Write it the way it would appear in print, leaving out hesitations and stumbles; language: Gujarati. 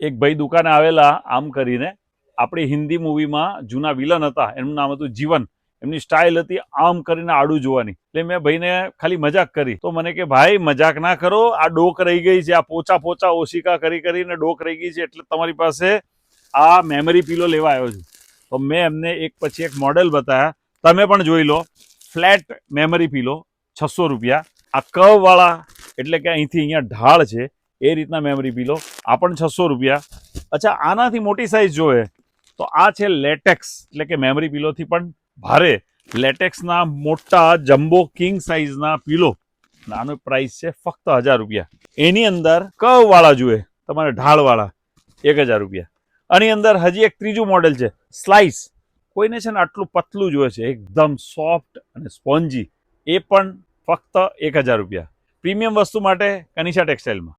એક ભાઈ દુકાને આવેલા આમ કરીને, આપણી હિન્દી મૂવીમાં જૂના વિલન હતા, એનું નામ હતું જીવન. એમની સ્ટાઇલ હતી આમ કરીને આડું જોવાની. એટલે મેં ભાઈને ખાલી મજાક કરી, તો મને કે ભાઈ મજાક ના કરો, આ ડોક રહી ગઈ છે, આ પોચા પોચા ઓશિકા કરી કરીને ડોક રહી ગઈ છે, એટલે તમારી પાસે આ મેમરી પીલો લેવા આવ્યો છું. તો મેં એમને એક પછી એક મોડેલ બતાવ્યા. તમે પણ જોઈ લો. ફ્લેટ મેમરી પીલો 600 રૂપિયા. આ કર્વ વાળા એટલે કે અહીંથી અહીંયા ઢાળ છે એ રીતના મેમરી પીલો, આ પણ 600 રૂપિયા. અચ્છા, આનાથી મોટી સાઇઝ જોઈએ તો આ છે લેટેક્સ, એટલે કે મેમરી પીલોથી પણ ભારે લેટેક્સના મોટા જમ્બો કિંગ સાઇઝના પીલો. આનો પ્રાઇસ છે ફક્ત 1000 રૂપિયા. એની અંદર કર્વ વાળા જોઈએ તમારે, ઢાળ વાળા, 1000 રૂપિયા. આની અંદર હજી એક ત્રીજું મોડેલ છે સ્લાઇસ. કોઈને છે ને આટલું પતલું જોઈએ છે, એકદમ સોફ્ટ અને સ્પોન્જી, એ પણ ફક્ત 1000 રૂપિયા. પ્રીમિયમ વસ્તુ માટે કનિષા ટેક્સટાઇલમાં.